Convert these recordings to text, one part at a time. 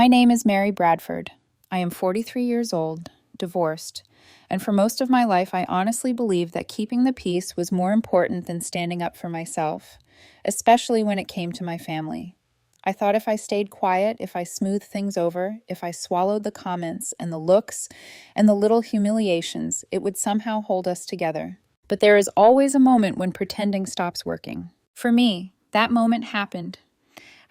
My name is Mary Bradford. I am 43 years old, divorced, and for most of my life I honestly believed that keeping the peace was more important than standing up for myself, especially when it came to my family. I thought if I stayed quiet, if I smoothed things over, if I swallowed the comments and the looks and the little humiliations, it would somehow hold us together. But there is always a moment when pretending stops working. For me, that moment happened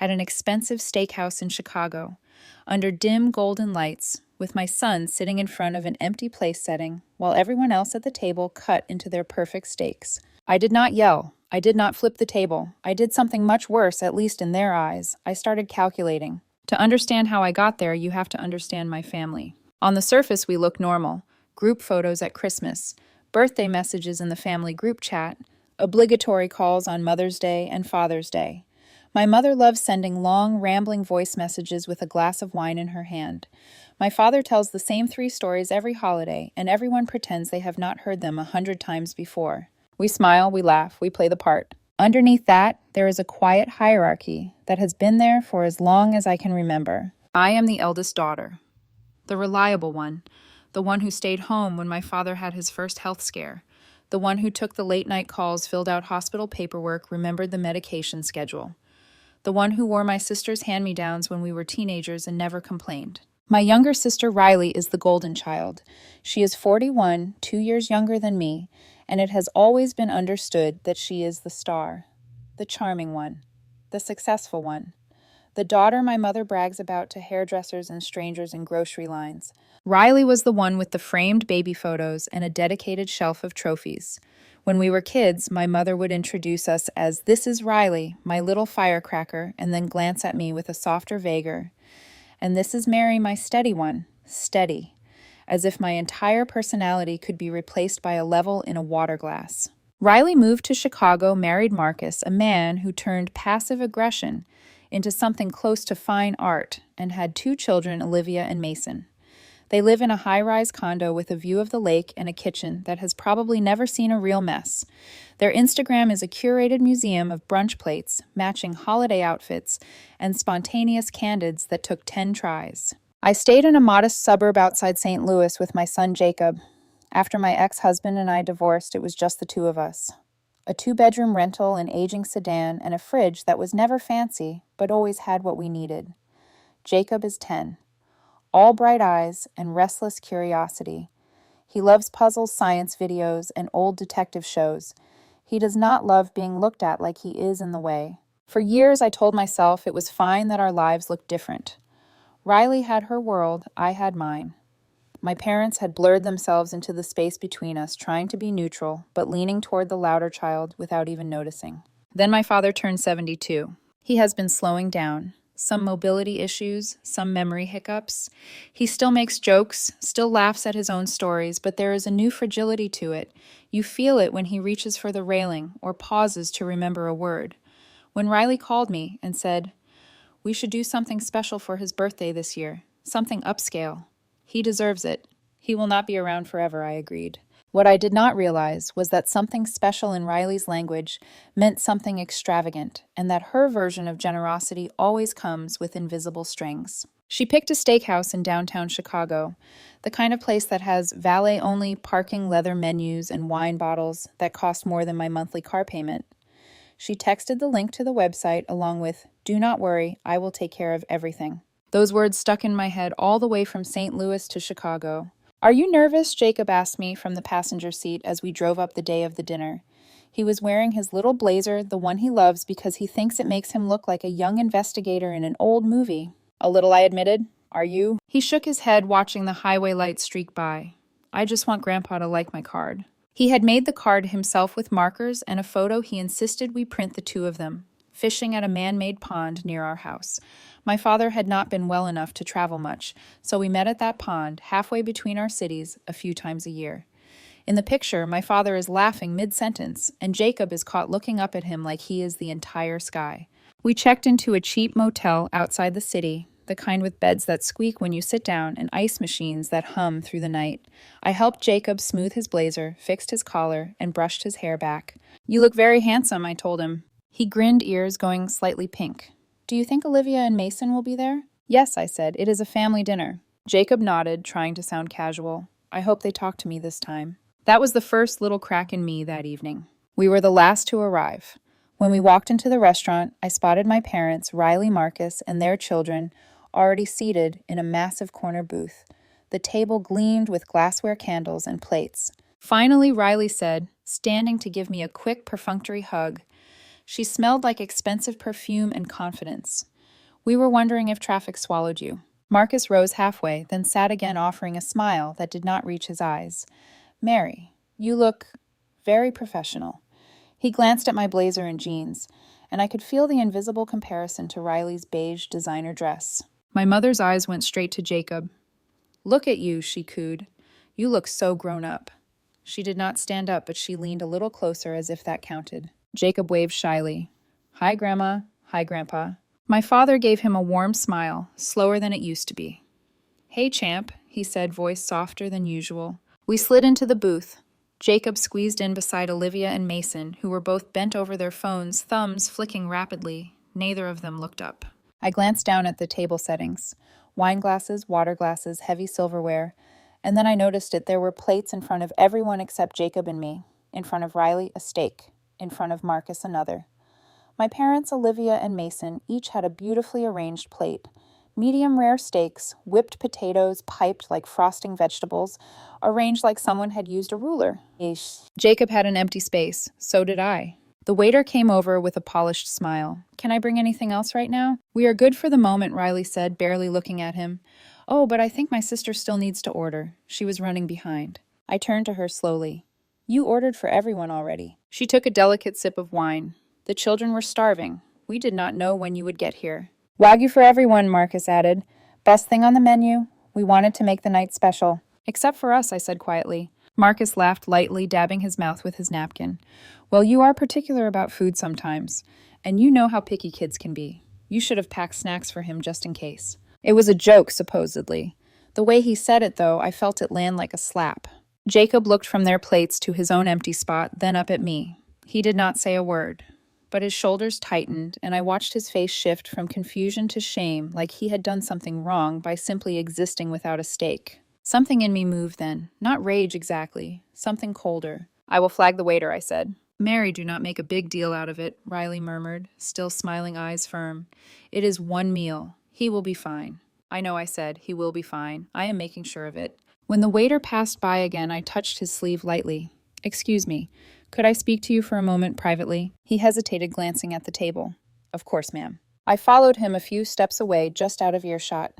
at an expensive steakhouse in Chicago, under dim golden lights, with my son sitting in front of an empty place setting, while everyone else at the table cut into their perfect steaks. I did not yell. I did not flip the table. I did something much worse, at least in their eyes. I started calculating. To understand how I got there, you have to understand my family. On the surface, we look normal. Group photos at Christmas, birthday messages in the family group chat, obligatory calls on Mother's Day and Father's Day. My mother loves sending long, rambling voice messages with a glass of wine in her hand. My father tells the same 3 stories every holiday, and everyone pretends they have not heard them 100 times before. We smile, we laugh, we play the part. Underneath that, there is a quiet hierarchy that has been there for as long as I can remember. I am the eldest daughter, the reliable one, the one who stayed home when my father had his first health scare, the one who took the late-night calls, filled out hospital paperwork, remembered the medication schedule, the one who wore my sister's hand-me-downs when we were teenagers and never complained. My younger sister Riley is the golden child. She is 41, 2 years younger than me, and it has always been understood that she is the star, the charming one, the successful one, the daughter my mother brags about to hairdressers and strangers in grocery lines. Riley was the one with the framed baby photos and a dedicated shelf of trophies. When we were kids, my mother would introduce us as, "This is Riley, my little firecracker," and then glance at me with a softer vigor. "And this is Mary, my steady one, steady," as if my entire personality could be replaced by a level in a water glass. Riley moved to Chicago, married Marcus, a man who turned passive aggression into something close to fine art, and had 2 children, Olivia and Mason. They live in a high-rise condo with a view of the lake and a kitchen that has probably never seen a real mess. Their Instagram is a curated museum of brunch plates, matching holiday outfits, and spontaneous candids that took 10 tries. I stayed in a modest suburb outside St. Louis with my son Jacob. After my ex-husband and I divorced, it was just the 2 of us. A 2-bedroom rental, an aging sedan, and a fridge that was never fancy, but always had what we needed. Jacob is 10. All bright eyes and restless curiosity. He loves puzzles, science videos, and old detective shows. He does not love being looked at like he is in the way. For years, I told myself it was fine that our lives looked different. Riley had her world, I had mine. My parents had blurred themselves into the space between us, trying to be neutral, but leaning toward the louder child without even noticing. Then my father turned 72. He has been slowing down. Some mobility issues, some memory hiccups. He still makes jokes, still laughs at his own stories, but there is a new fragility to it. You feel it when he reaches for the railing or pauses to remember a word. When Riley called me and said, "We should do something special for his birthday this year, something upscale. He deserves it. He will not be around forever," I agreed. What I did not realize was that something special in Riley's language meant something extravagant, and that her version of generosity always comes with invisible strings. She picked a steakhouse in downtown Chicago, the kind of place that has valet-only parking leather menus and wine bottles that cost more than my monthly car payment. She texted the link to the website along with, "Do not worry, I will take care of everything." Those words stuck in my head all the way from St. Louis to Chicago. "Are you nervous?" Jacob asked me from the passenger seat as we drove up the day of the dinner. He was wearing his little blazer, the one he loves because he thinks it makes him look like a young investigator in an old movie. "A little," I admitted. "Are you?" He shook his head, watching the highway lights streak by. "I just want Grandpa to like my card." He had made the card himself with markers and a photo he insisted we print the 2 of them, fishing at a man-made pond near our house. My father had not been well enough to travel much, so we met at that pond, halfway between our cities, a few times a year. In the picture, my father is laughing mid-sentence, and Jacob is caught looking up at him like he is the entire sky. We checked into a cheap motel outside the city, the kind with beds that squeak when you sit down and ice machines that hum through the night. I helped Jacob smooth his blazer, fixed his collar, and brushed his hair back. "You look very handsome," I told him. He grinned, ears going slightly pink. "Do you think Olivia and Mason will be there?" Yes, I said, it is a family dinner. Jacob nodded, trying to sound casual. I hope they talk to me this time. That was the first little crack in me that evening. We were the last to arrive. When we walked into the restaurant, I spotted my parents, Riley, Marcus, and their children, already seated in a massive corner booth. The table gleamed with glassware candles and plates. Finally, Riley said, standing to give me a quick, perfunctory hug. She smelled like expensive perfume and confidence. We were wondering if traffic swallowed you. Marcus rose halfway, then sat again, offering a smile that did not reach his eyes. Mary, you look very professional. He glanced at my blazer and jeans, and I could feel the invisible comparison to Riley's beige designer dress. My mother's eyes went straight to Jacob. Look at you, she cooed. You look so grown up. She did not stand up, but she leaned a little closer as if that counted. Jacob waved shyly. Hi, Grandma. Hi, Grandpa. My father gave him a warm smile, slower than it used to be. Hey, champ, he said, voice softer than usual. We slid into the booth. Jacob squeezed in beside Olivia and Mason, who were both bent over their phones, thumbs flicking rapidly. Neither of them looked up. I glanced down at the table settings. Wine glasses, water glasses, heavy silverware. And then I noticed it. There were plates in front of everyone except Jacob and me. In front of Riley, a steak. In front of Marcus, another. My parents, Olivia and Mason, each had a beautifully arranged plate. Medium rare steaks, whipped potatoes piped like frosting vegetables, arranged like someone had used a ruler. Jacob had an empty space. So did I. The waiter came over with a polished smile. Can I bring anything else right now? We are good for the moment, Riley said, barely looking at him. Oh, but I think my sister still needs to order. She was running behind. I turned to her slowly. You ordered for everyone already. She took a delicate sip of wine. The children were starving. We did not know when you would get here. Wagyu for everyone, Marcus added. Best thing on the menu. We wanted to make the night special. Except for us, I said quietly. Marcus laughed lightly, dabbing his mouth with his napkin. Well, you are particular about food sometimes, and you know how picky kids can be. You should have packed snacks for him just in case. It was a joke, supposedly. The way he said it, though, I felt it land like a slap. Jacob looked from their plates to his own empty spot, then up at me. He did not say a word, but his shoulders tightened, and I watched his face shift from confusion to shame, like he had done something wrong by simply existing without a stake. Something in me moved then. Not rage exactly. Something colder. I will flag the waiter, I said. Mary, do not make a big deal out of it, Riley murmured, still smiling, eyes firm. It is one meal. He will be fine. I know, I said. He will be fine. I am making sure of it. When the waiter passed by again, I touched his sleeve lightly. Excuse me. Could I speak to you for a moment privately? He hesitated, glancing at the table. Of course, ma'am. I followed him a few steps away, just out of earshot.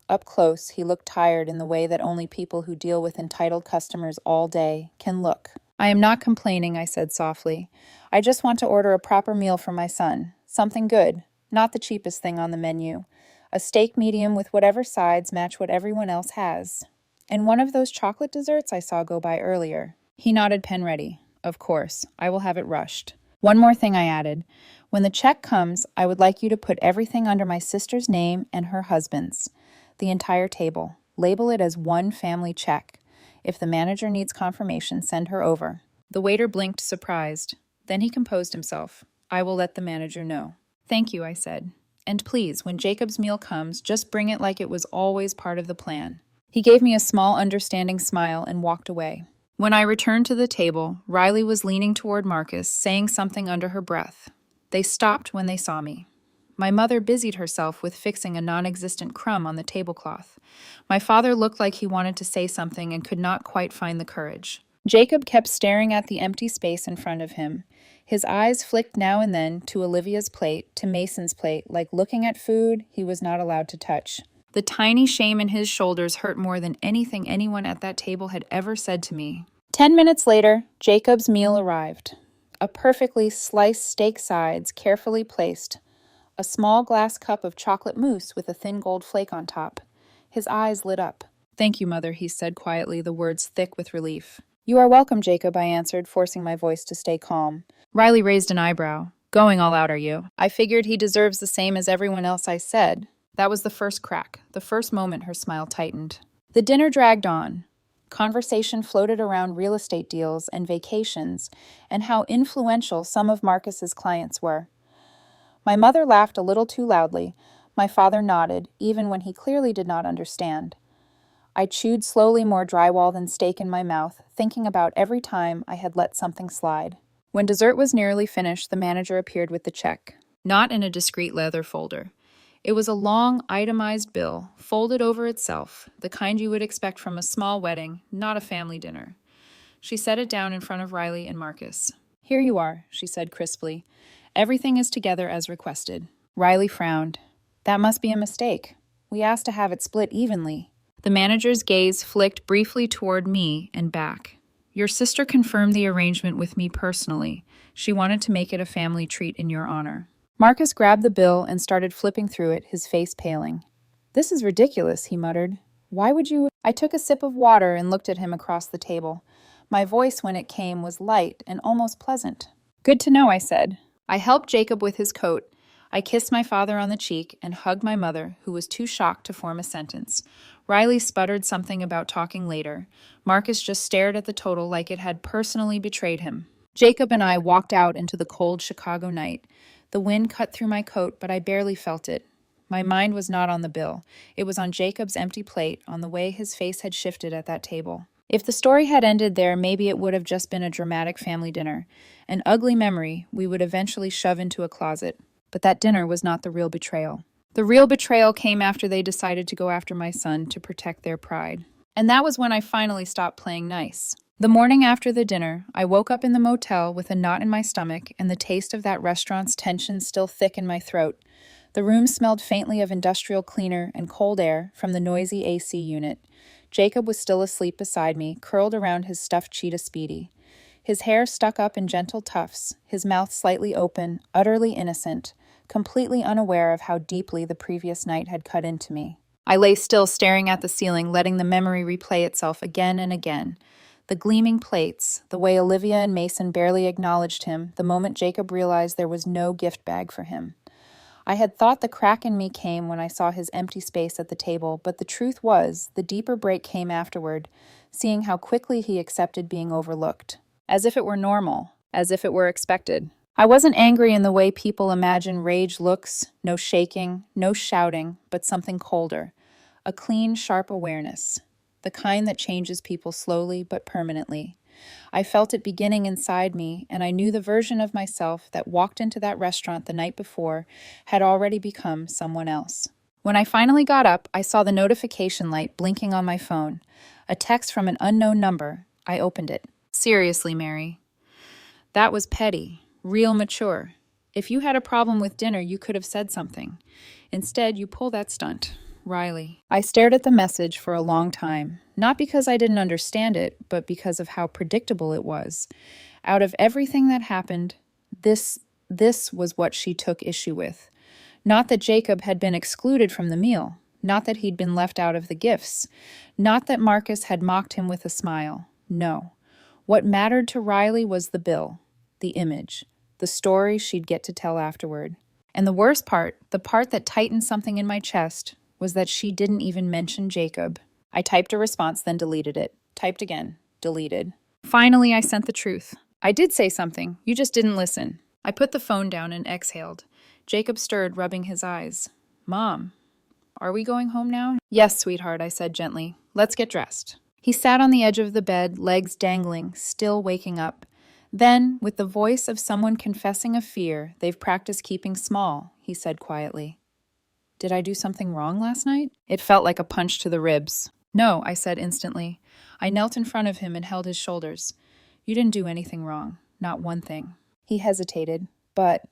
Up close, he looked tired in the way that only people who deal with entitled customers all day can look. I am not complaining, I said softly. I just want to order a proper meal for my son. Something good, not the cheapest thing on the menu. A steak medium with whatever sides match what everyone else has. And one of those chocolate desserts I saw go by earlier. He nodded, pen ready. Of course, I will have it rushed. One more thing, I added. When the check comes, I would like you to put everything under my sister's name and her husband's. The entire table. Label it as one family check. If the manager needs confirmation, send her over. The waiter blinked, surprised. Then he composed himself. I will let the manager know. Thank you, I said. And please, when Jacob's meal comes, just bring it like it was always part of the plan. He gave me a small, understanding smile and walked away. When I returned to the table, Riley was leaning toward Marcus, saying something under her breath. They stopped when they saw me. My mother busied herself with fixing a non-existent crumb on the tablecloth. My father looked like he wanted to say something and could not quite find the courage. Jacob kept staring at the empty space in front of him. His eyes flicked now and then to Olivia's plate, to Mason's plate, like looking at food he was not allowed to touch. The tiny shame in his shoulders hurt more than anything anyone at that table had ever said to me. 10 minutes later, Jacob's meal arrived. A perfectly sliced steak sides, carefully placed. A small glass cup of chocolate mousse with a thin gold flake on top. His eyes lit up. Thank you, Mother, he said quietly, the words thick with relief. You are welcome, Jacob, I answered, forcing my voice to stay calm. Riley raised an eyebrow. Going all out, are you? I figured he deserves the same as everyone else, I said. That was the first crack, the first moment her smile tightened. The dinner dragged on. Conversation floated around real estate deals and vacations and how influential some of Marcus's clients were. My mother laughed a little too loudly, My father nodded, even when he clearly did not understand. I chewed slowly, more drywall than steak in my mouth, thinking about every time I had let something slide. When dessert was nearly finished, the manager appeared with the check. Not in a discreet leather folder. It was a long, itemized bill, folded over itself, the kind you would expect from a small wedding, not a family dinner. She set it down in front of Riley and Marcus. "Here you are," she said crisply. "Everything is together as requested." Riley frowned. "That must be a mistake. We asked to have it split evenly." The manager's gaze flicked briefly toward me and back. "Your sister confirmed the arrangement with me personally. She wanted to make it a family treat in your honor." Marcus grabbed the bill and started flipping through it, his face paling. "This is ridiculous," he muttered. "Why would you—" I took a sip of water and looked at him across the table. My voice, when it came, was light and almost pleasant. "Good to know," I said. I helped Jacob with his coat. I kissed my father on the cheek and hugged my mother, who was too shocked to form a sentence. Riley sputtered something about talking later. Marcus just stared at the total like it had personally betrayed him. Jacob and I walked out into the cold Chicago night. The wind cut through my coat, but I barely felt it. My mind was not on the bill. It was on Jacob's empty plate, on the way his face had shifted at that table. If the story had ended there, maybe it would have just been a dramatic family dinner, an ugly memory we would eventually shove into a closet. But that dinner was not the real betrayal. The real betrayal came after they decided to go after my son to protect their pride. And that was when I finally stopped playing nice. The morning after the dinner, I woke up in the motel with a knot in my stomach and the taste of that restaurant's tension still thick in my throat. The room smelled faintly of industrial cleaner and cold air from the noisy AC unit. Jacob was still asleep beside me, curled around his stuffed cheetah Speedy. His hair stuck up in gentle tufts, his mouth slightly open, utterly innocent, completely unaware of how deeply the previous night had cut into me. I lay still, staring at the ceiling, letting the memory replay itself again and again. The gleaming plates, the way Olivia and Mason barely acknowledged him the moment Jacob realized there was no gift bag for him. I had thought the crack in me came when I saw his empty space at the table, but the truth was, the deeper break came afterward, seeing how quickly he accepted being overlooked. As if it were normal, as if it were expected. I wasn't angry in the way people imagine rage looks, no shaking, no shouting, but something colder. A clean, sharp awareness. The kind that changes people slowly but permanently. I felt it beginning inside me, and I knew the version of myself that walked into that restaurant the night before had already become someone else. When I finally got up, I saw the notification light blinking on my phone. A text from an unknown number. I opened it. "Seriously, Mary. That was petty. Real mature. If you had a problem with dinner, you could have said something. Instead, you pull that stunt. Riley." I stared at the message for a long time, not because I didn't understand it, but because of how predictable it was. Out of everything that happened, this was what she took issue with. Not that Jacob had been excluded from the meal, not that he'd been left out of the gifts, not that Marcus had mocked him with a smile. No. What mattered to Riley was the bill, the image, the story she'd get to tell afterward. And the worst part, the part that tightened something in my chest, was that she didn't even mention Jacob. I typed a response, then deleted it. Typed again. Deleted. Finally, I sent the truth. "I did say something. You just didn't listen." I put the phone down and exhaled. Jacob stirred, rubbing his eyes. "Mom, are we going home now?" "Yes, sweetheart," I said gently. "Let's get dressed." He sat on the edge of the bed, legs dangling, still waking up. Then, with the voice of someone confessing a fear they've practiced keeping small, he said quietly, "Did I do something wrong last night?" It felt like a punch to the ribs. "No," I said instantly. I knelt in front of him and held his shoulders. "You didn't do anything wrong. Not one thing." He hesitated. "But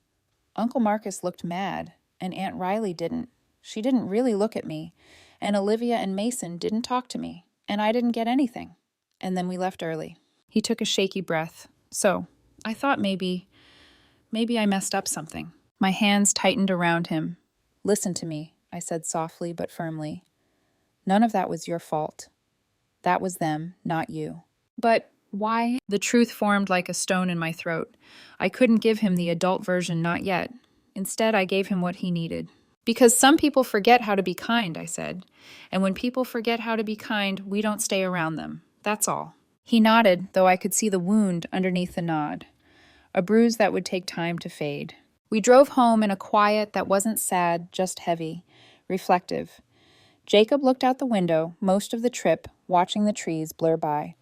Uncle Marcus looked mad, and Aunt Riley didn't. She didn't really look at me, and Olivia and Mason didn't talk to me, and I didn't get anything. And then we left early." He took a shaky breath. "So, I thought maybe I messed up something." My hands tightened around him. "Listen to me," I said softly but firmly. "None of that was your fault. That was them, not you." "But why?" The truth formed like a stone in my throat. I couldn't give him the adult version, not yet. Instead, I gave him what he needed. "Because some people forget how to be kind," I said. "And when people forget how to be kind, we don't stay around them. That's all." He nodded, though I could see the wound underneath the nod. A bruise that would take time to fade. We drove home in a quiet that wasn't sad, just heavy. reflective. Jacob looked out the window most of the trip, watching the trees blur by.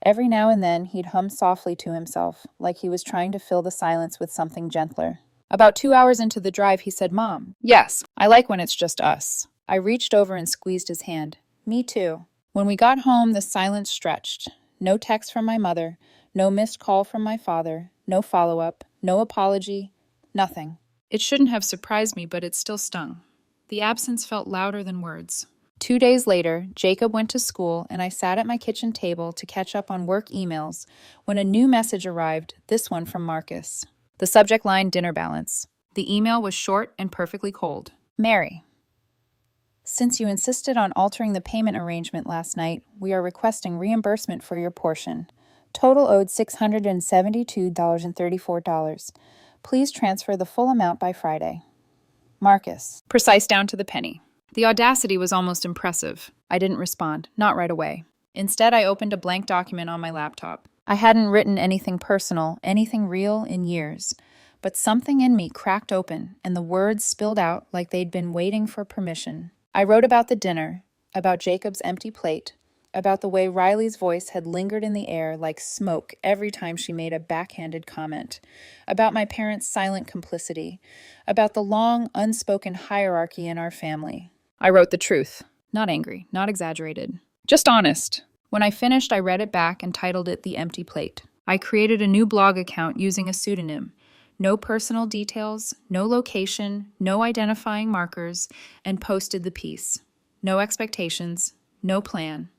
Every now and then, he'd hum softly to himself, like he was trying to fill the silence with something gentler. About 2 hours into the drive, he said, "Mom." "Yes, I like when it's just us." I reached over and squeezed his hand. "Me too." When we got home, the silence stretched. No text from my mother, no missed call from my father, no follow-up, no apology, nothing. It shouldn't have surprised me, but it still stung. The absence felt louder than words. 2 days later, Jacob went to school, and I sat at my kitchen table to catch up on work emails when a new message arrived, this one from Marcus. The subject line, dinner balance. The email was short and perfectly cold. "Mary, since you insisted on altering the payment arrangement last night, we are requesting reimbursement for your portion. Total owed $672.34. Please transfer the full amount by Friday. Marcus." Precise down to the penny. The audacity was almost impressive. I didn't respond, not right away. Instead, I opened a blank document on my laptop. I hadn't written anything personal, anything real in years. But something in me cracked open, and the words spilled out like they'd been waiting for permission. I wrote about the dinner, about Jacob's empty plate, about the way Riley's voice had lingered in the air like smoke every time she made a backhanded comment, about my parents' silent complicity, about the long, unspoken hierarchy in our family. I wrote the truth. Not angry, not exaggerated. Just honest. When I finished, I read it back and titled it The Empty Plate. I created a new blog account using a pseudonym. No personal details, no location, no identifying markers, and posted the piece. No expectations, no plan.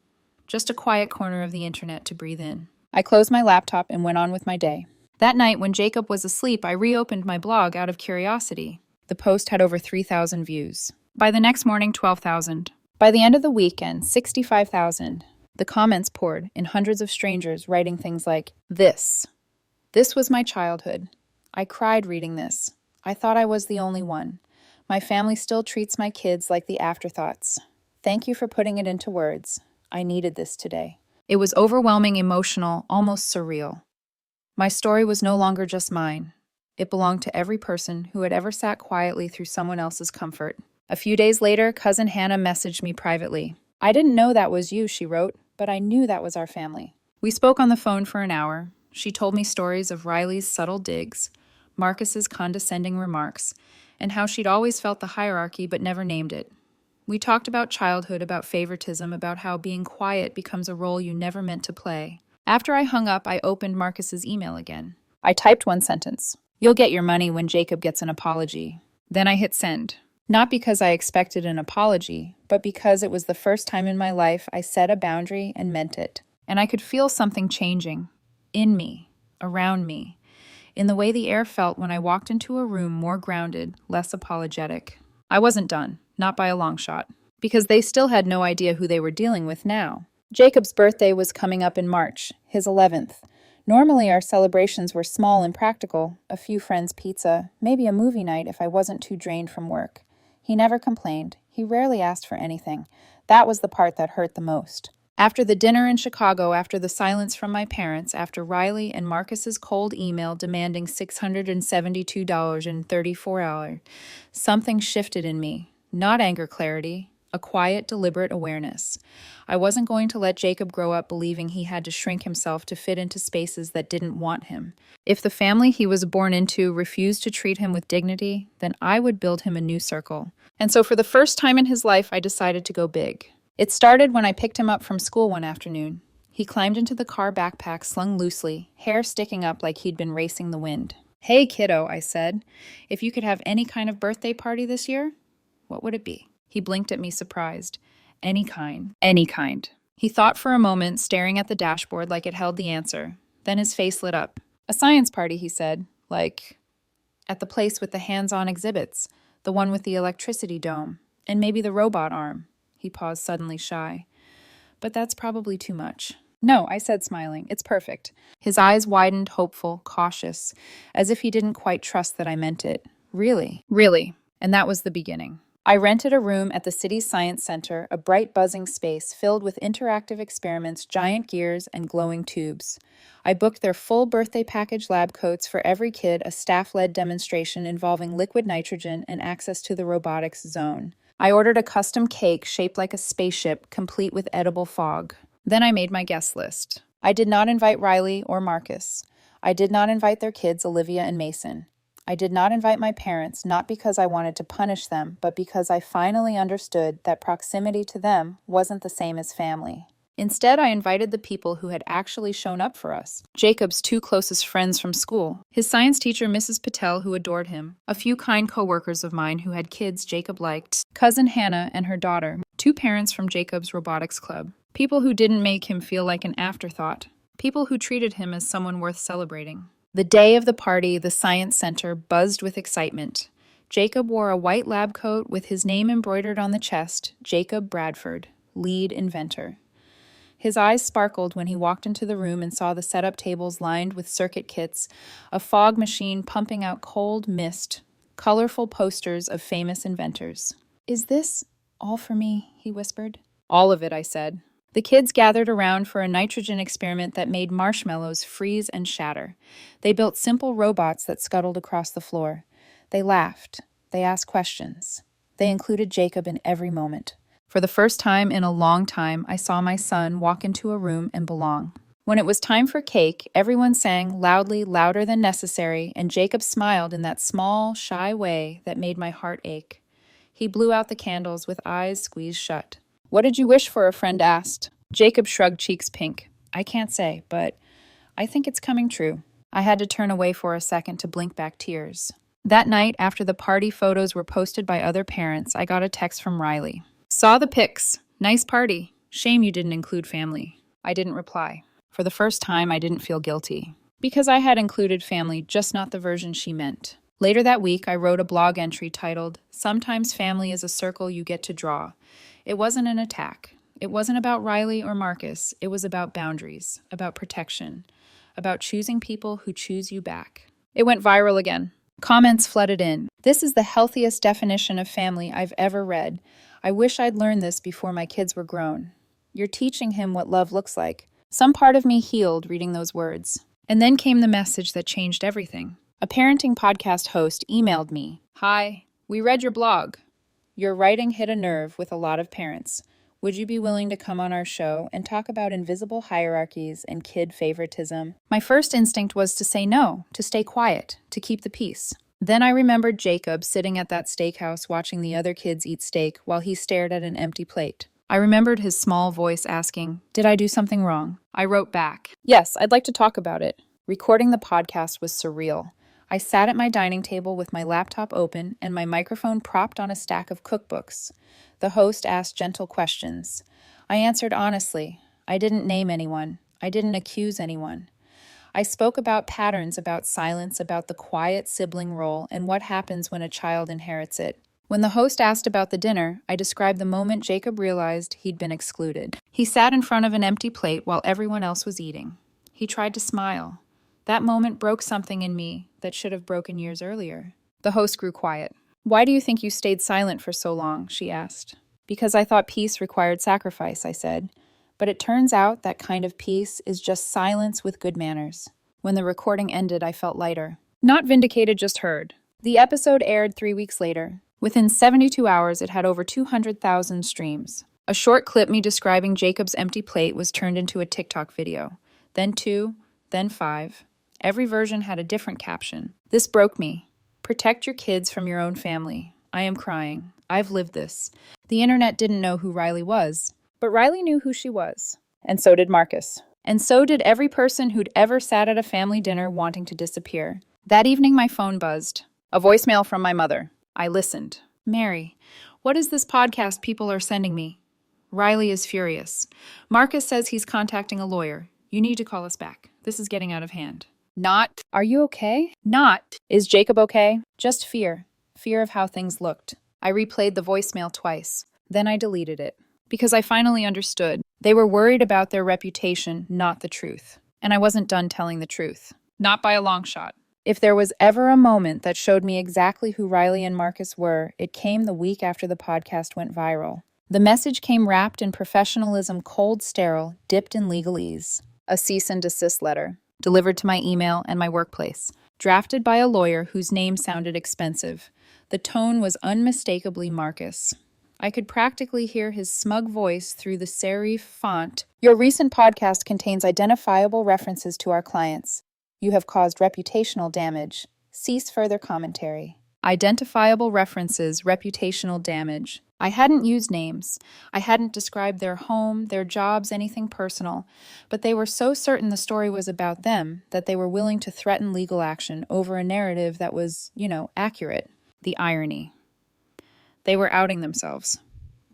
Just a quiet corner of the internet to breathe in. I closed my laptop and went on with my day. That night, when Jacob was asleep, I reopened my blog out of curiosity. The post had over 3,000 views. By the next morning, 12,000. By the end of the weekend, 65,000. The comments poured, in hundreds of strangers writing things like, "This. This was my childhood. I cried reading this. I thought I was the only one. My family still treats my kids like the afterthoughts. Thank you for putting it into words. I needed this today." It was overwhelming, emotional, almost surreal. My story was no longer just mine. It belonged to every person who had ever sat quietly through someone else's comfort. A few days later, Cousin Hannah messaged me privately. "I didn't know that was you," she wrote, "but I knew that was our family." We spoke on the phone for an hour. She told me stories of Riley's subtle digs, Marcus's condescending remarks, and how she'd always felt the hierarchy but never named it. We talked about childhood, about favoritism, about how being quiet becomes a role you never meant to play. After I hung up, I opened Marcus's email again. I typed one sentence. "You'll get your money when Jacob gets an apology." Then I hit send. Not because I expected an apology, but because it was the first time in my life I set a boundary and meant it. And I could feel something changing. In me. Around me. In the way the air felt when I walked into a room more grounded, less apologetic. I wasn't done. Not by a long shot. Because they still had no idea who they were dealing with now. Jacob's birthday was coming up in March, his 11th. Normally our celebrations were small and practical, a few friends' pizza, maybe a movie night if I wasn't too drained from work. He never complained. He rarely asked for anything. That was the part that hurt the most. After the dinner in Chicago, after the silence from my parents, after Riley and Marcus's cold email demanding $672.34, something shifted in me. Not anger, clarity, a quiet, deliberate awareness. I wasn't going to let Jacob grow up believing he had to shrink himself to fit into spaces that didn't want him. If the family he was born into refused to treat him with dignity, then I would build him a new circle. And so for the first time in his life, I decided to go big. It started when I picked him up from school one afternoon. He climbed into the car backpack slung loosely, hair sticking up like he'd been racing the wind. "Hey, kiddo," I said. "If you could have any kind of birthday party this year, what would it be?" He blinked at me surprised. "Any kind. Any kind." He thought for a moment, staring at the dashboard like it held the answer. Then his face lit up. "A science party," he said. "Like, at the place with the hands-on exhibits, the one with the electricity dome, and maybe the robot arm." He paused, suddenly shy. "But that's probably too much." "No," I said, smiling. "It's perfect." His eyes widened, hopeful, cautious, as if he didn't quite trust that I meant it. "Really?" "Really." And that was the beginning. I rented a room at the city's science center, a bright buzzing space filled with interactive experiments, giant gears, and glowing tubes. I booked their full birthday package lab coats for every kid, a staff-led demonstration involving liquid nitrogen and access to the robotics zone. I ordered a custom cake shaped like a spaceship, complete with edible fog. Then I made my guest list. I did not invite Riley or Marcus. I did not invite their kids, Olivia and Mason. I did not invite my parents, not because I wanted to punish them, but because I finally understood that proximity to them wasn't the same as family. Instead, I invited the people who had actually shown up for us. Jacob's two closest friends from school, his science teacher, Mrs. Patel, who adored him, a few kind co-workers of mine who had kids Jacob liked, cousin Hannah and her daughter, two parents from Jacob's robotics club, people who didn't make him feel like an afterthought, people who treated him as someone worth celebrating. The day of the party, the science center buzzed with excitement. Jacob wore a white lab coat with his name embroidered on the chest, Jacob Bradford, lead inventor. His eyes sparkled when he walked into the room and saw the setup tables lined with circuit kits, a fog machine pumping out cold mist, colorful posters of famous inventors. "Is this all for me?" he whispered. "All of it," I said. The kids gathered around for a nitrogen experiment that made marshmallows freeze and shatter. They built simple robots that scuttled across the floor. They laughed. They asked questions. They included Jacob in every moment. For the first time in a long time, I saw my son walk into a room and belong. When it was time for cake, everyone sang loudly, louder than necessary, and Jacob smiled in that small, shy way that made my heart ache. He blew out the candles with eyes squeezed shut. "What did you wish for?" a friend asked. Jacob shrugged, cheeks pink. "I can't say, but I think it's coming true." I had to turn away for a second to blink back tears. That night, after the party photos were posted by other parents, I got a text from Riley. "Saw the pics. Nice party. Shame you didn't include family." I didn't reply. For the first time, I didn't feel guilty. Because I had included family, just not the version she meant. Later that week, I wrote a blog entry titled, "Sometimes family is a circle you get to draw." It wasn't an attack. It wasn't about Riley or Marcus. It was about boundaries, about protection, about choosing people who choose you back. It went viral again. Comments flooded in. "This is the healthiest definition of family I've ever read. I wish I'd learned this before my kids were grown. You're teaching him what love looks like." Some part of me healed reading those words. And then came the message that changed everything. A parenting podcast host emailed me. "Hi, we read your blog. Your writing hit a nerve with a lot of parents. Would you be willing to come on our show and talk about invisible hierarchies and kid favoritism?" My first instinct was to say no, to stay quiet, to keep the peace. Then I remembered Jacob sitting at that steakhouse watching the other kids eat steak while he stared at an empty plate. I remembered his small voice asking, "Did I do something wrong?" I wrote back, "Yes, I'd like to talk about it." Recording the podcast was surreal. I sat at my dining table with my laptop open and my microphone propped on a stack of cookbooks. The host asked gentle questions. I answered honestly. I didn't name anyone. I didn't accuse anyone. I spoke about patterns, about silence, about the quiet sibling role, and what happens when a child inherits it. When the host asked about the dinner, I described the moment Jacob realized he'd been excluded. He sat in front of an empty plate while everyone else was eating. He tried to smile. That moment broke something in me that should have broken years earlier. The host grew quiet. "Why do you think you stayed silent for so long?" she asked. "Because I thought peace required sacrifice," I said. But it turns out that kind of peace is just silence with good manners. When the recording ended, I felt lighter. Not vindicated, just heard. The episode aired 3 weeks later. Within 72 hours, it had over 200,000 streams. A short clip me describing Jacob's empty plate was turned into a TikTok video. Then 2, then 5. Every version had a different caption. This broke me. Protect your kids from your own family. I am crying. I've lived this. The internet didn't know who Riley was, but Riley knew who she was. And so did Marcus. And so did every person who'd ever sat at a family dinner wanting to disappear. That evening, my phone buzzed. A voicemail from my mother. I listened. "Mary, what is this podcast people are sending me? Riley is furious. Marcus says he's contacting a lawyer. You need to call us back. This is getting out of hand." Not, "Are you okay?" Not, "Is Jacob okay?" Just fear. Fear of how things looked. I replayed the voicemail twice. Then I deleted it. Because I finally understood. They were worried about their reputation, not the truth. And I wasn't done telling the truth. Not by a long shot. If there was ever a moment that showed me exactly who Riley and Marcus were, it came the week after the podcast went viral. The message came wrapped in professionalism, cold, sterile, dipped in legalese. A cease and desist letter, delivered to my email and my workplace, drafted by a lawyer whose name sounded expensive. The tone was unmistakably Marcus. I could practically hear his smug voice through the serif font. Your recent podcast contains identifiable references to our clients. You have caused reputational damage. Cease further commentary. Identifiable references, reputational damage. I hadn't used names. I hadn't described their home, their jobs, anything personal. But they were so certain the story was about them that they were willing to threaten legal action over a narrative that was, accurate. The irony. They were outing themselves.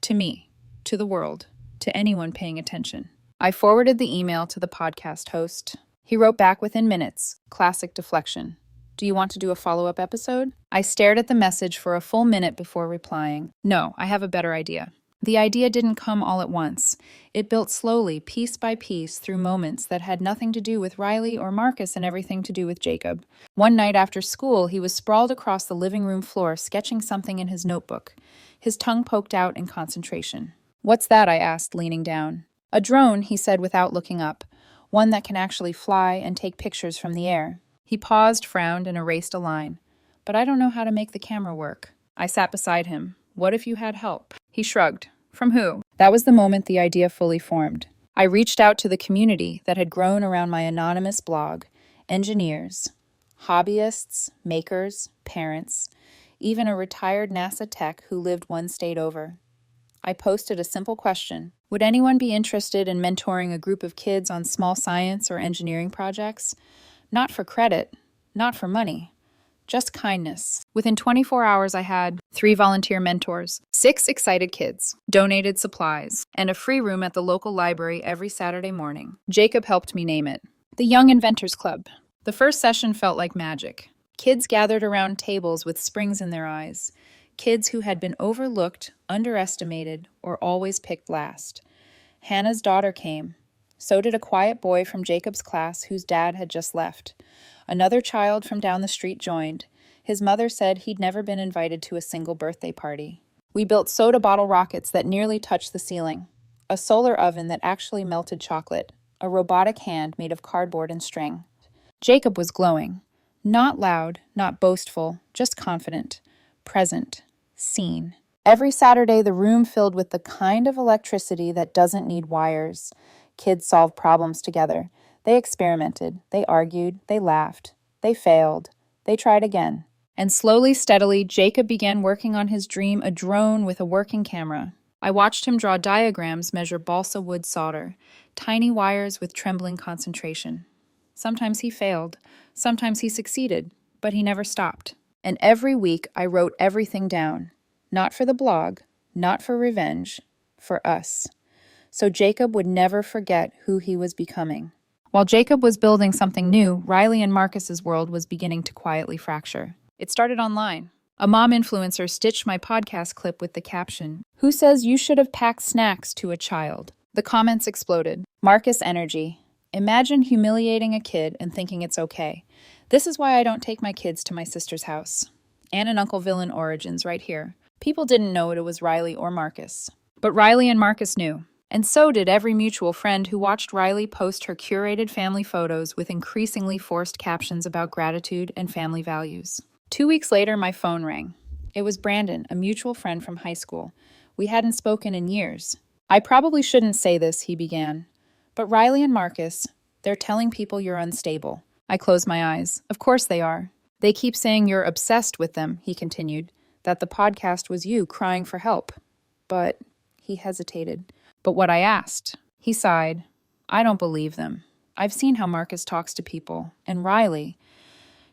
To me, to the world, to anyone paying attention. I forwarded the email to the podcast host. He wrote back within minutes. Classic deflection. Do you want to do a follow-up episode? I stared at the message for a full minute before replying. No, I have a better idea. The idea didn't come all at once. It built slowly, piece by piece, through moments that had nothing to do with Riley or Marcus and everything to do with Jacob. One night after school, he was sprawled across the living room floor, sketching something in his notebook. His tongue poked out in concentration. What's that? I asked, leaning down. A drone, he said without looking up. One that can actually fly and take pictures from the air. He paused, frowned, and erased a line. But I don't know how to make the camera work. I sat beside him. What if you had help? He shrugged. From who? That was the moment the idea fully formed. I reached out to the community that had grown around my anonymous blog. Engineers, hobbyists, makers, parents, even a retired NASA tech who lived one state over. I posted a simple question. Would anyone be interested in mentoring a group of kids on small science or engineering projects? Not for credit, not for money, just kindness. Within 24 hours, I had 3 volunteer mentors, 6 excited kids, donated supplies, and a free room at the local library every Saturday morning. Jacob helped me name it. The Young Inventors Club. The first session felt like magic. Kids gathered around tables with springs in their eyes. Kids who had been overlooked, underestimated, or always picked last. Hannah's daughter came. So did a quiet boy from Jacob's class whose dad had just left. Another child from down the street joined. His mother said he'd never been invited to a single birthday party. We built soda bottle rockets that nearly touched the ceiling. A solar oven that actually melted chocolate. A robotic hand made of cardboard and string. Jacob was glowing. Not loud, not boastful, just confident. Present. Seen. Every Saturday, the room filled with the kind of electricity that doesn't need wires. Kids solved problems together. They experimented. They argued. They laughed. They failed. They tried again. And slowly, steadily, Jacob began working on his dream, a drone with a working camera. I watched him draw diagrams, measure balsa wood solder, tiny wires with trembling concentration. Sometimes he failed. Sometimes he succeeded. But he never stopped. And every week, I wrote everything down. Not for the blog, not for revenge, for us. So Jacob would never forget who he was becoming. While Jacob was building something new, Riley and Marcus's world was beginning to quietly fracture. It started online. A mom influencer stitched my podcast clip with the caption, "Who says you should have packed snacks to a child?" The comments exploded. Marcus energy. Imagine humiliating a kid and thinking it's okay. This is why I don't take my kids to my sister's house. Aunt and Uncle Villain origins right here. People didn't know it was Riley or Marcus. But Riley and Marcus knew. And so did every mutual friend who watched Riley post her curated family photos with increasingly forced captions about gratitude and family values. 2 weeks later, my phone rang. It was Brandon, a mutual friend from high school. We hadn't spoken in years. "I probably shouldn't say this," he began. "But Riley and Marcus, they're telling people you're unstable." I closed my eyes. Of course they are. "They keep saying you're obsessed with them," he continued, "that the podcast was you crying for help." But he hesitated. "But what I asked." He sighed. "I don't believe them. I've seen how Marcus talks to people. And Riley,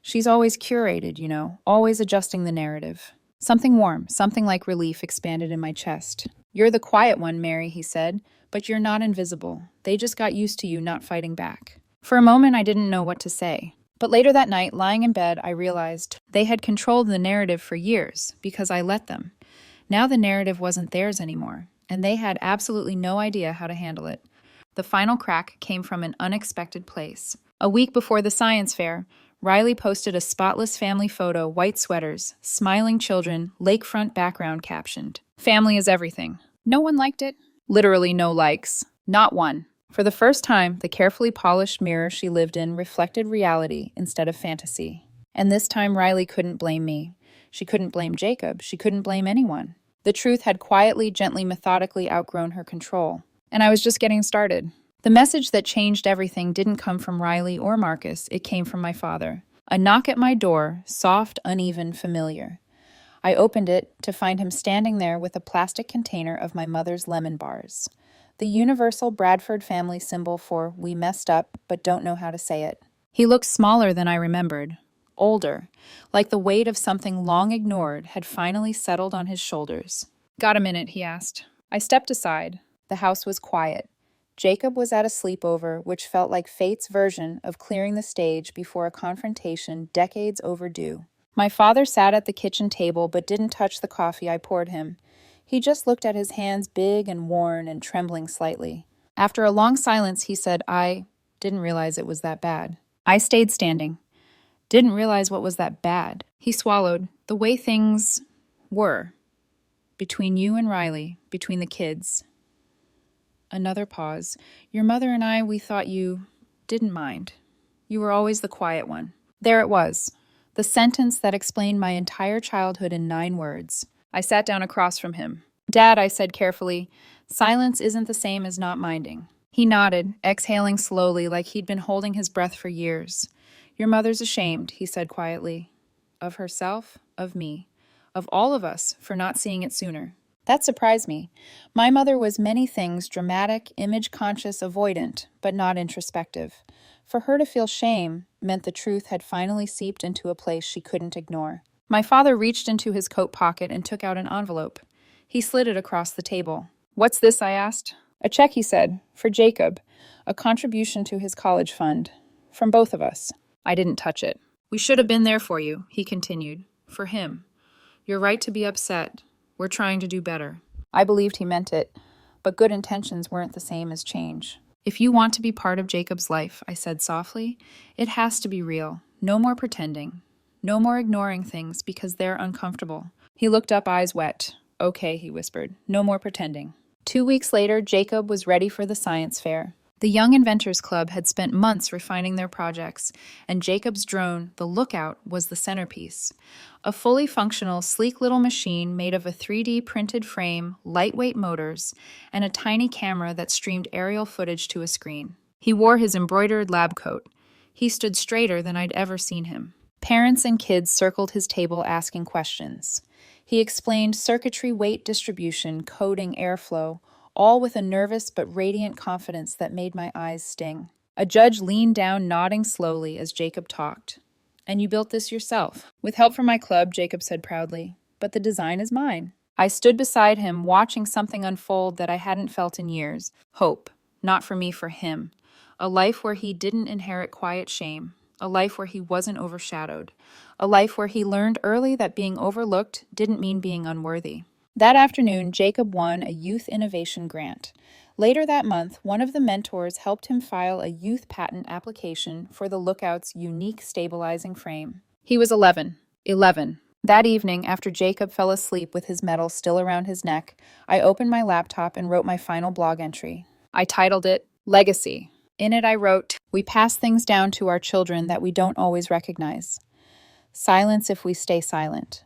she's always curated, always adjusting the narrative." Something warm, something like relief expanded in my chest. "You're the quiet one, Mary," he said, "but you're not invisible. They just got used to you not fighting back." For a moment, I didn't know what to say. But later that night, lying in bed, I realized they had controlled the narrative for years because I let them. Now the narrative wasn't theirs anymore, and they had absolutely no idea how to handle it. The final crack came from an unexpected place. A week before the science fair, Riley posted a spotless family photo, white sweaters, smiling children, lakefront background captioned, "Family is everything." No one liked it. Literally no likes. Not one. For the first time, the carefully polished mirror she lived in reflected reality instead of fantasy. And this time Riley couldn't blame me. She couldn't blame Jacob. She couldn't blame anyone. The truth had quietly, gently, methodically outgrown her control. And I was just getting started. The message that changed everything didn't come from Riley or Marcus, it came from my father. A knock at my door, soft, uneven, familiar. I opened it to find him standing there with a plastic container of my mother's lemon bars. The universal Bradford family symbol for we messed up but don't know how to say it. He looked smaller than I remembered, older, like the weight of something long ignored had finally settled on his shoulders. "Got a minute?" he asked. I stepped aside. The house was quiet. Jacob was at a sleepover, which felt like fate's version of clearing the stage before a confrontation decades overdue. My father sat at the kitchen table but didn't touch the coffee I poured him. He just looked at his hands, big and worn and trembling slightly. After a long silence, he said, "I didn't realize it was that bad." I stayed standing. Didn't realize what was that bad. He swallowed. "The way things were. Between you and Riley, between the kids." Another pause. "Your mother and I, we thought you didn't mind. You were always the quiet one." There it was. The sentence that explained my entire childhood in 9 words. I sat down across from him. "Dad," I said carefully, "silence isn't the same as not minding." He nodded, exhaling slowly like he'd been holding his breath for years. "Your mother's ashamed," he said quietly. "Of herself, of me, of all of us for not seeing it sooner." That surprised me. My mother was many things, dramatic, image-conscious, avoidant, but not introspective. For her to feel shame meant the truth had finally seeped into a place she couldn't ignore. My father reached into his coat pocket and took out an envelope. He slid it across the table. "What's this?" I asked. "A check," he said, "for Jacob. A contribution to his college fund. From both of us." I didn't touch it. "We should have been there for you," he continued. "For him. You're right to be upset. We're trying to do better." I believed he meant it, but good intentions weren't the same as change. "If you want to be part of Jacob's life," I said softly, "it has to be real. No more pretending. No more ignoring things because they're uncomfortable." He looked up, eyes wet. "Okay," he whispered. "No more pretending." 2 weeks later, Jacob was ready for the science fair. The Young Inventors Club had spent months refining their projects, and Jacob's drone, the Lookout, was the centerpiece. A fully functional, sleek little machine made of a 3D printed frame, lightweight motors, and a tiny camera that streamed aerial footage to a screen. He wore his embroidered lab coat. He stood straighter than I'd ever seen him. Parents and kids circled his table asking questions. He explained circuitry, weight distribution, coding, airflow, all with a nervous but radiant confidence that made my eyes sting. A judge leaned down, nodding slowly as Jacob talked. "And you built this yourself?" "With help from my club," Jacob said proudly. "But the design is mine." I stood beside him, watching something unfold that I hadn't felt in years. Hope. Not for me, for him. A life where he didn't inherit quiet shame. A life where he wasn't overshadowed. A life where he learned early that being overlooked didn't mean being unworthy. That afternoon, Jacob won a Youth Innovation Grant. Later that month, one of the mentors helped him file a youth patent application for the Lookout's unique stabilizing frame. He was 11. 11. That evening, after Jacob fell asleep with his medal still around his neck, I opened my laptop and wrote my final blog entry. I titled it, Legacy. In it I wrote, "We pass things down to our children that we don't always recognize. Silence if we stay silent.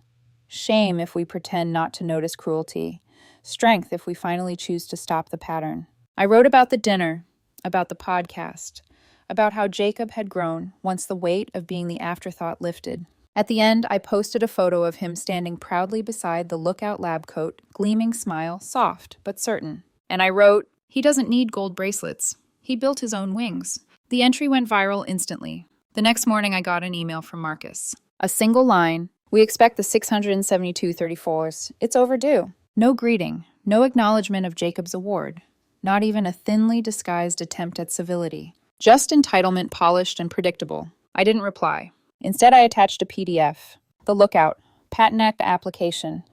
Shame if we pretend not to notice cruelty. Strength if we finally choose to stop the pattern." I wrote about the dinner, about the podcast, about how Jacob had grown once the weight of being the afterthought lifted. At the end, I posted a photo of him standing proudly beside the Lookout lab coat, gleaming smile, soft but certain. And I wrote, "He doesn't need gold bracelets. He built his own wings." The entry went viral instantly. The next morning, I got an email from Marcus. A single line, "We expect the 672.34s. It's overdue." No greeting, no acknowledgement of Jacob's award, not even a thinly disguised attempt at civility. Just entitlement, polished and predictable. I didn't reply. Instead, I attached a PDF. The Lookout, Patent Act application,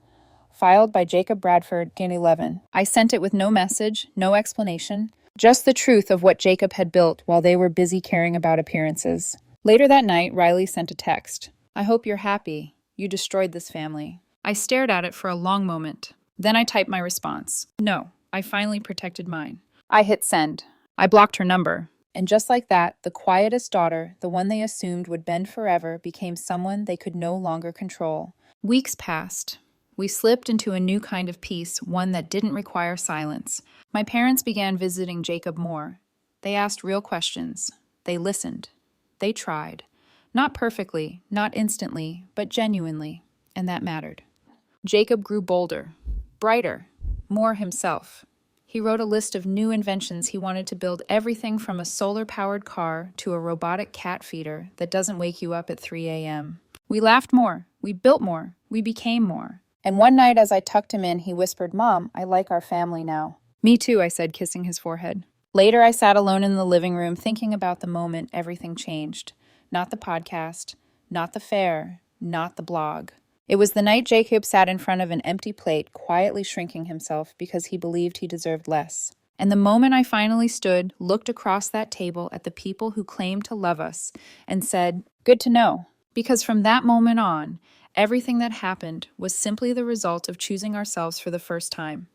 filed by Jacob Bradford, 11. I sent it with no message, no explanation, just the truth of what Jacob had built while they were busy caring about appearances. Later that night, Riley sent a text. "I hope you're happy. You destroyed this family." I stared at it for a long moment. Then I typed my response. No, I finally protected mine. I hit send. I blocked her number. And just like that, the quietest daughter, the one they assumed would bend forever, became someone they could no longer control. Weeks passed. We slipped into a new kind of peace, one that didn't require silence. My parents began visiting Jacob more. They asked real questions. They listened. They tried. Not perfectly, not instantly, but genuinely, and that mattered. Jacob grew bolder, brighter, more himself. He wrote a list of new inventions he wanted to build, everything from a solar-powered car to a robotic cat feeder that doesn't wake you up at 3 a.m. We laughed more, we built more, we became more. And one night as I tucked him in, he whispered, "Mom, I like our family now." "Me too," I said, kissing his forehead. Later, I sat alone in the living room thinking about the moment everything changed. Not the podcast, not the fair, not the blog. It was the night Jacob sat in front of an empty plate, quietly shrinking himself because he believed he deserved less. And the moment I finally stood, looked across that table at the people who claimed to love us, and said, "Good to know." Because from that moment on, everything that happened was simply the result of choosing ourselves for the first time.